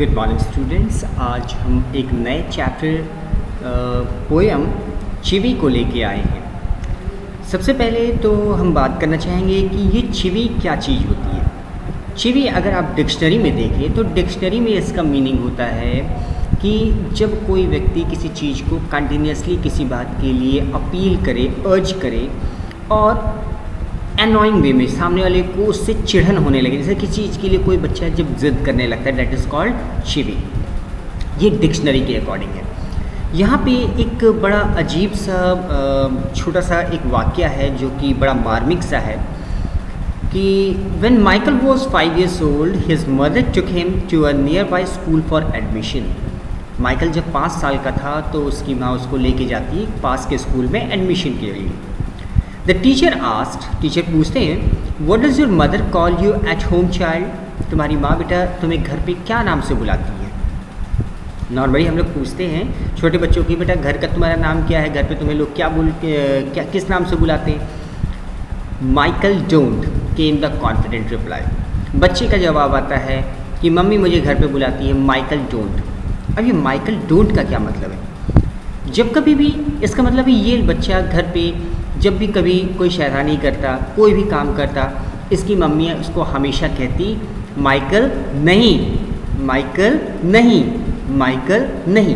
Good morning students. आज हम एक नए चैप्टर पोएम चिवी को लेके आए हैं। सबसे पहले तो हम बात करना चाहेंगे कि ये चिवी क्या चीज़ होती है। चिवी अगर आप डिक्शनरी में देखें तो डिक्शनरी में इसका मीनिंग होता है कि जब कोई व्यक्ति किसी चीज़ को कंटिन्यूसली किसी बात के लिए अपील करे, अर्ज करे और एनॉइंग वे में सामने वाले को उससे चिढ़न होने लगे, जैसे किसी चीज़ के लिए कोई बच्चा जब जिद करने लगता है, दैट इज़ कॉल्ड चिवी। ये डिक्शनरी के अकॉर्डिंग है। यहाँ पे एक बड़ा अजीब सा छोटा सा एक वाक्य है जो कि बड़ा मार्मिक सा है कि when Michael was 5 years old, his mother took him to a nearby school for admission। Michael जब 5 साल का था तो उसकी माँ उसको लेके जाती पास के स्कूल में एडमिशन के लिए। द टीचर आस्क्ड, टीचर पूछते हैं, what does your mother call you at home child. तुम्हारी माँ बेटा तुम्हें घर पे क्या नाम से बुलाती है। नॉर्मली हम लोग पूछते हैं छोटे बच्चों की, बेटा घर का तुम्हारा नाम क्या है, घर पे तुम्हें लोग क्या किस नाम से बुलाते हैं। Michael don't came the confident reply. बच्चे का जवाब आता है कि मम्मी मुझे घर पे बुलाती है माइकल डोंट। अब ये माइकल डोंट का क्या मतलब है। जब कभी भी इसका मतलब है ये बच्चा घर पे जब भी कभी कोई शैतानी करता, कोई भी काम करता, इसकी मम्मी उसको हमेशा कहती माइकल नहीं, माइकल नहीं, माइकल नहीं,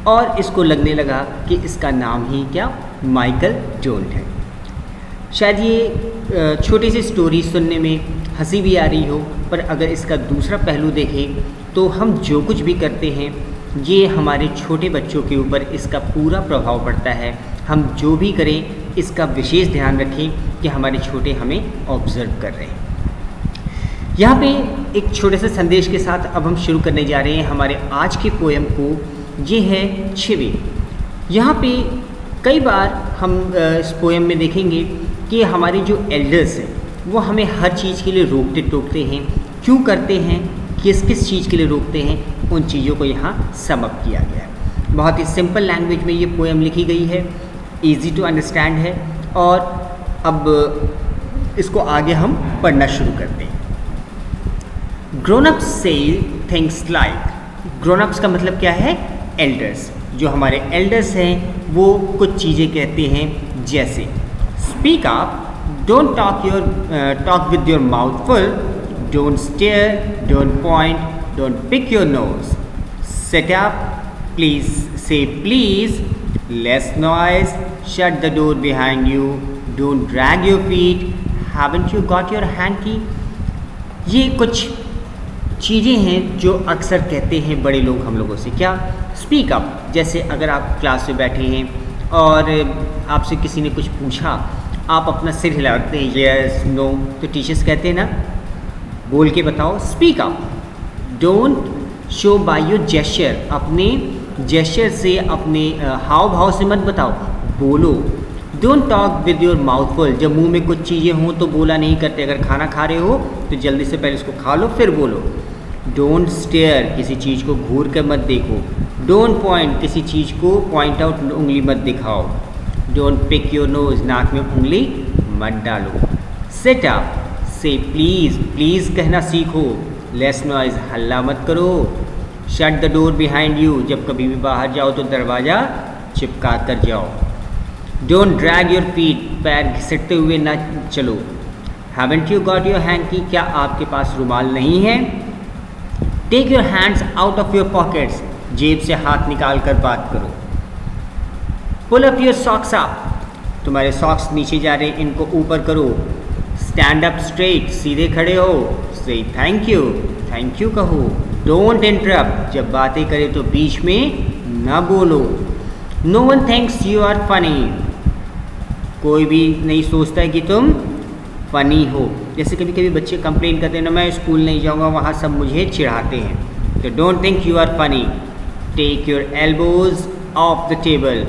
और इसको लगने लगा कि इसका नाम ही क्या माइकल डोंट है। शायद ये छोटी सी स्टोरी सुनने में हंसी भी आ रही हो, पर अगर इसका दूसरा पहलू देखें तो हम जो कुछ भी करते हैं ये हमारे छोटे बच्चों के ऊपर इसका पूरा प्रभाव पड़ता है। हम जो भी करें इसका विशेष ध्यान रखें कि हमारे छोटे हमें ऑब्जर्व कर रहे हैं। यहाँ पे एक छोटे से संदेश के साथ अब हम शुरू करने जा रहे हैं हमारे आज के पोएम को। ये है चिवी। यहाँ पे कई बार हम इस पोएम में देखेंगे कि हमारे जो एल्डर्स हैं वो हमें हर चीज़ के लिए रोकते टोकते हैं। क्यों करते हैं, किस किस चीज़ के लिए रोकते हैं, उन चीज़ों को यहाँ सम अप किया गया है। बहुत ही सिंपल लैंग्वेज में ये पोएम लिखी गई है, ईजी टू अंडरस्टैंड है। और अब इसको आगे हम पढ़ना शुरू करते हैं। ग्रोन अप्स से थिंग्स लाइक। ग्रोन अप्स का मतलब क्या है, एल्डर्स। जो हमारे एल्डर्स हैं वो कुछ चीज़ें कहते हैं जैसे speak up, don't talk with your mouth full, don't stare, don't point, don't pick your nose, set up, please say please, less noise, shut the door behind you, don't drag your feet, haven't you got your hanky। ये कुछ चीज़ें हैं जो अक्सर कहते हैं बड़े लोग हम लोगों से। क्या, स्पीक अप। जैसे अगर आप क्लास में बैठे हैं और आपसे किसी ने कुछ पूछा, आप अपना सिर हिलाते हैं यस नो, तो टीचर्स कहते हैं ना बोल के बताओ, speak up. Don't show by your gesture, अपने जेस्चर से, अपने हाव भाव से मत बताओ, बोलो। Don't talk with your mouth full, जब मुंह में कुछ चीज़ें हों तो बोला नहीं करते। अगर खाना खा रहे हो तो जल्दी से पहले उसको खा लो फिर बोलो। डोंट स्टेयर, किसी चीज़ को घूर कर मत देखो। डोंट पॉइंट, किसी चीज़ को पॉइंट आउट उंगली मत दिखाओ। डोंट पिक योर नोज, नाक में उंगली मत डालो। सेट अप से प्लीज़, प्लीज़ कहना सीखो। लेस नॉइज, हल्ला मत करो। Shut the door behind you, जब कभी भी बाहर जाओ तो दरवाज़ा चिपका कर जाओ। डोंट ड्रैग योर फीट, पैर घिसटते हुए ना चलो। Haven't you got your hanky, क्या आपके पास रुमाल नहीं है। Take your hands out of your pockets, जेब से हाथ निकाल कर बात करो। Pull up your socks up, तुम्हारे सॉक्स नीचे जा रहे इनको ऊपर करो। स्टैंड अप स्ट्रेट, सीधे खड़े हो। Say thank you, thank you कहो। डोंट इंटरप्ट, जब बातें करें तो बीच में ना बोलो। No one thinks you are funny, कोई भी नहीं सोचता है कि तुम फनी हो। जैसे कभी कभी बच्चे कंप्लेन करते हैं ना, मैं स्कूल नहीं जाऊंगा, वहाँ सब मुझे चिढ़ाते हैं। तो don't think you are funny. Take your elbows off the table,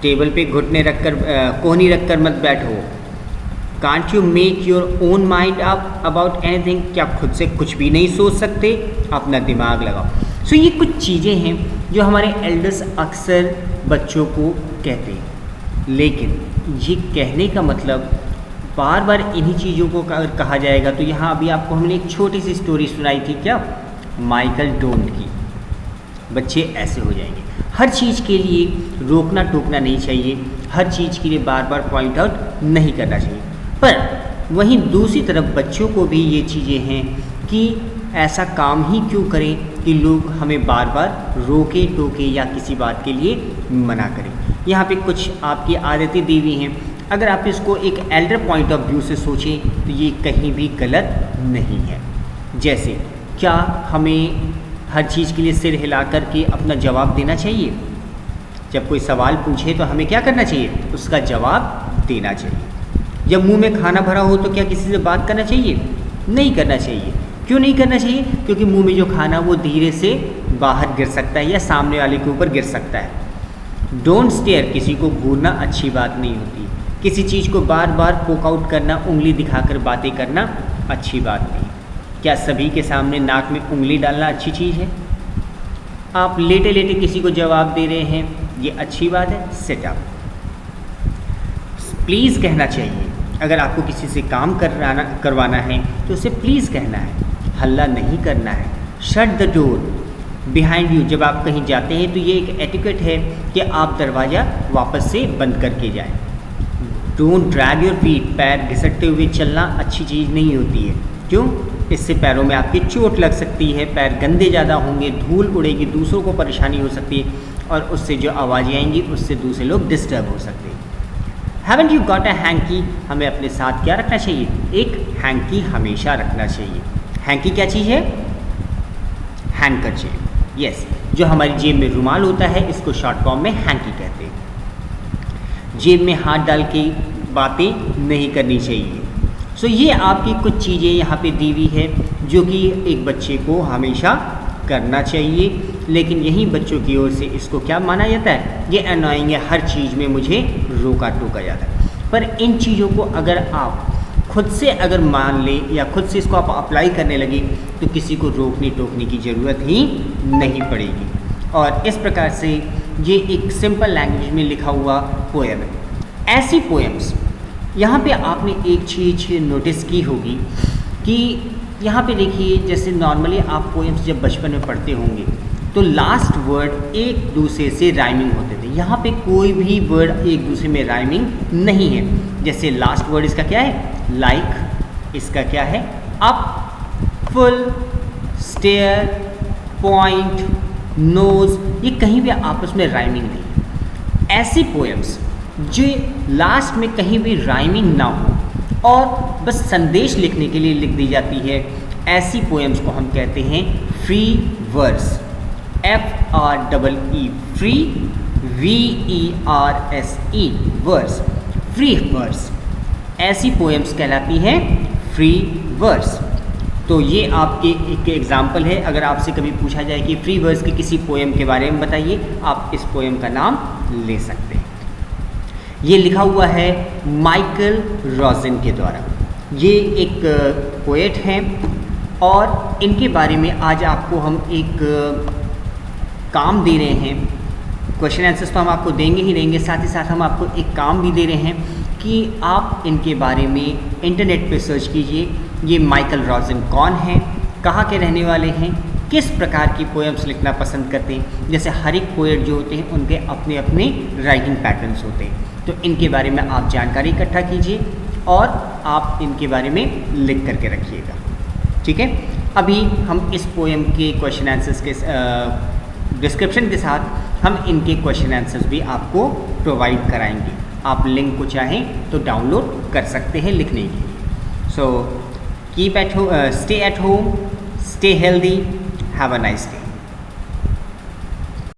table पे घुटने रखकर कोहनी रखकर मत बैठो। Can't you make your own mind up about anything, क्या खुद से कुछ भी नहीं सोच सकते, अपना दिमाग लगाओ। सो ये कुछ चीज़ें हैं जो हमारे एल्डर्स अक्सर बच्चों को कहते हैं, लेकिन ये कहने का मतलब बार बार इन्हीं चीज़ों को अगर कहा जाएगा तो यहाँ अभी आपको हमने एक छोटी सी स्टोरी सुनाई थी क्या, माइकल डोंट की, बच्चे ऐसे हो जाएंगे। हर चीज़ के लिए रोकना टोकना नहीं चाहिए, हर चीज़ के लिए बार बार पॉइंट आउट नहीं करना चाहिए। पर वहीं दूसरी तरफ बच्चों को भी ये चीज़ें हैं कि ऐसा काम ही क्यों करें कि लोग हमें बार बार रोके टोके या किसी बात के लिए मना करें। यहाँ पे कुछ आपकी आदतें दी हुई हैं, अगर आप इसको एक एल्डर पॉइंट ऑफ व्यू से सोचें तो ये कहीं भी गलत नहीं है। जैसे क्या हमें हर चीज़ के लिए सिर हिला कर के अपना जवाब देना चाहिए? जब कोई सवाल पूछे तो हमें क्या करना चाहिए? उसका जवाब देना चाहिए। जब मुंह में खाना भरा हो तो क्या किसी से बात करना चाहिए? नहीं करना चाहिए। क्यों नहीं करना चाहिए? क्योंकि मुंह में जो खाना वो धीरे से बाहर गिर सकता है या सामने वाले के ऊपर गिर सकता है। डोंट स्टेयर, किसी को घूरना अच्छी बात नहीं होती। किसी चीज़ को बार बार पोक आउट करना, उंगली दिखाकर बातें करना अच्छी बात नहीं। क्या सभी के सामने नाक में उंगली डालना अच्छी चीज़ है? आप लेटे लेटे किसी को जवाब दे रहे हैं, ये अच्छी बात है? Sit up. प्लीज़ कहना चाहिए। अगर आपको किसी से काम करवाना है तो उसे प्लीज़ कहना है, हल्ला नहीं करना है। Shut the door behind you. जब आप कहीं जाते हैं तो ये एक एटिकेट है कि आप दरवाज़ा वापस से बंद करके जाएं। Don't drag your feet. पैर घिसटते हुए चलना अच्छी चीज़ नहीं होती है। क्यों? इससे पैरों में आपकी चोट लग सकती है, पैर गंदे ज़्यादा होंगे, धूल उड़ेगी, दूसरों को परेशानी हो सकती है और उससे जो आवाज़ें आएंगी उससे दूसरे लोग डिस्टर्ब हो सकते हैं। Haven't you got a hanky? हमें अपने साथ क्या रखना चाहिए? एक हैंकी हमेशा रखना चाहिए। हैंकी क्या चीज़ है? हैंकरचीफ। यस, जो हमारी जेब में रुमाल होता है इसको शॉर्ट फॉर्म में हैंकी कहते हैं। जेब में हाथ डाल के बातें नहीं करनी चाहिए। सो ये आपकी कुछ चीज़ें यहाँ पे दी हुई है जो कि एक बच्चे को हमेशा करना चाहिए, लेकिन यहीं बच्चों की ओर से इसको क्या माना जाता है? ये अनोइंग है, हर चीज़ में मुझे रोका टोका जाता है। पर इन चीज़ों को अगर आप खुद से अगर मान लें या खुद से इसको आप अप्लाई करने लगे तो किसी को रोकने टोकने की ज़रूरत ही नहीं पड़ेगी। और इस प्रकार से ये एक सिंपल लैंग्वेज में लिखा हुआ पोएम है। ऐसी पोएम्स, यहाँ पे आपने एक चीज़ नोटिस की होगी कि यहाँ पे देखिए, जैसे नॉर्मली आप पोएम्स जब बचपन में पढ़ते होंगे तो लास्ट वर्ड एक दूसरे से राइमिंग होते थे। यहाँ पे कोई भी वर्ड एक दूसरे में राइमिंग नहीं है। जैसे लास्ट वर्ड इसका क्या है? लाइक। इसका क्या है? Up, full, stare, point, nose, ये कहीं भी आपस में राइमिंग नहीं है। ऐसी पोएम्स जो लास्ट में कहीं भी राइमिंग ना हो और बस संदेश लिखने के लिए लिख दी जाती है, ऐसी पोएम्स को हम कहते हैं free verse. FREE, free, VERSE, verse, free verse. ऐसी पोएम्स कहलाती हैं फ्री वर्स। तो ये आपके एक एग्जाम्पल है। अगर आपसे कभी पूछा जाए कि फ्री वर्स की किसी पोएम के बारे में बताइए, आप इस पोएम का नाम ले सकते हैं। ये लिखा हुआ है माइकल रॉजिन के द्वारा। ये एक पोएट हैं और इनके बारे में आज आपको हम एक काम दे रहे हैं। क्वेश्चन आंसर्स तो हम आपको देंगे ही देंगे, साथ ही साथ हम आपको एक काम भी दे रहे हैं कि आप इनके बारे में इंटरनेट पे सर्च कीजिए। ये माइकल रॉजिन कौन हैं, कहाँ के रहने वाले हैं, किस प्रकार की पोएम्स लिखना पसंद करते हैं। जैसे हर एक पोएट जो होते हैं उनके अपने अपने राइटिंग पैटर्न्स होते हैं, तो इनके बारे में आप जानकारी इकट्ठा कीजिए और आप इनके बारे में लिख करके रखिएगा। ठीक है, अभी हम इस पोएम के क्वेश्चन आंसर्स के डिस्क्रिप्शन के साथ हम इनके क्वेश्चन आंसर्स भी आपको प्रोवाइड कराएंगे। आप लिंक को चाहें तो डाउनलोड कर सकते हैं लिखने के लिए। So keep at home, stay at home, stay healthy, have a nice day.